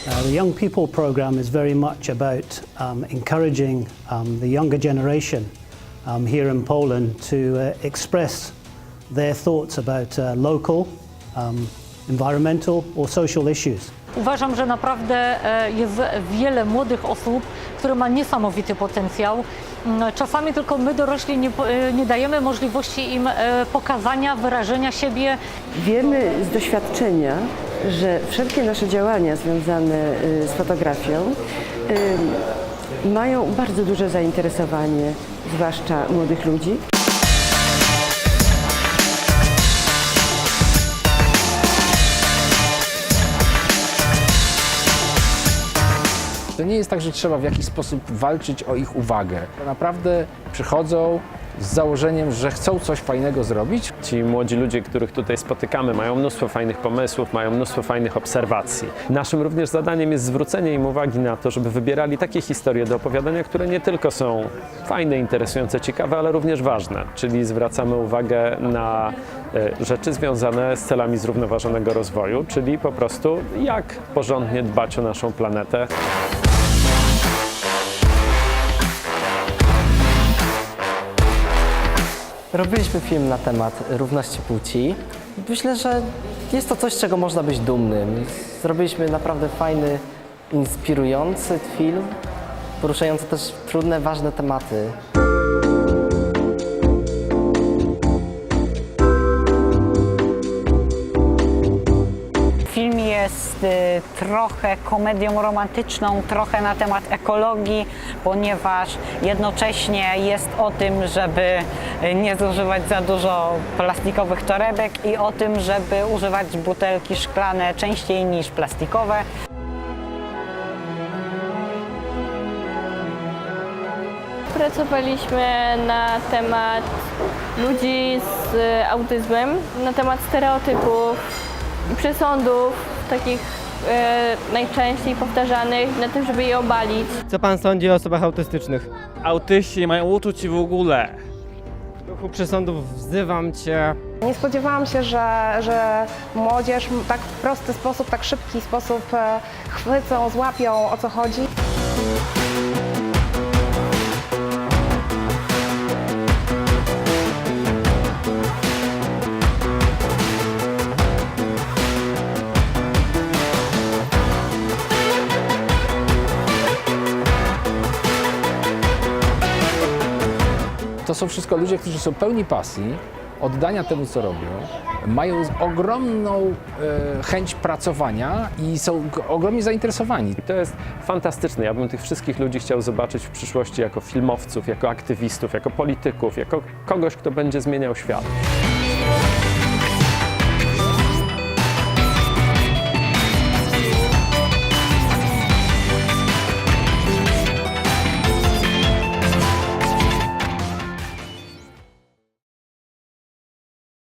The Young People program is very much about encouraging the younger generation here in Poland to express their thoughts about local, environmental or social issues. Uważam, że naprawdę jest wiele młodych osób, które ma niesamowity potencjał. Czasami tylko my dorośli nie dajemy możliwości im pokazania, wyrażenia siebie. Wiemy z doświadczenia, że wszelkie nasze działania związane z fotografią mają bardzo duże zainteresowanie, zwłaszcza młodych ludzi. To nie jest tak, że trzeba w jakiś sposób walczyć o ich uwagę. Naprawdę przychodzą z założeniem, że chcą coś fajnego zrobić. Ci młodzi ludzie, których tutaj spotykamy, mają mnóstwo fajnych pomysłów, mają mnóstwo fajnych obserwacji. Naszym również zadaniem jest zwrócenie im uwagi na to, żeby wybierali takie historie do opowiadania, które nie tylko są fajne, interesujące, ciekawe, ale również ważne. Czyli zwracamy uwagę na rzeczy związane z celami zrównoważonego rozwoju, czyli po prostu jak porządnie dbać o naszą planetę. Robiliśmy film na temat równości płci. Myślę, że jest to coś, z czego można być dumnym. Zrobiliśmy naprawdę fajny, inspirujący film, poruszający też trudne, ważne tematy. Film jest trochę komedią romantyczną, trochę na temat ekologii, ponieważ jednocześnie jest o tym, żeby nie zużywać za dużo plastikowych torebek i o tym, żeby używać butelki szklane częściej niż plastikowe. Pracowaliśmy na temat ludzi z autyzmem, na temat stereotypów i przesądów takich najczęściej powtarzanych, na tym, żeby je obalić. Co pan sądzi o osobach autystycznych? Autyści nie mają uczuć w ogóle. W duchu przesądów wzywam cię. Nie spodziewałam się, że młodzież w tak prosty sposób, tak szybki sposób chwycą, złapią, o co chodzi. To są wszystko ludzie, którzy są pełni pasji, oddania temu, co robią, mają ogromną chęć pracowania i są ogromnie zainteresowani. I to jest fantastyczne. Ja bym tych wszystkich ludzi chciał zobaczyć w przyszłości jako filmowców, jako aktywistów, jako polityków, jako kogoś, kto będzie zmieniał świat.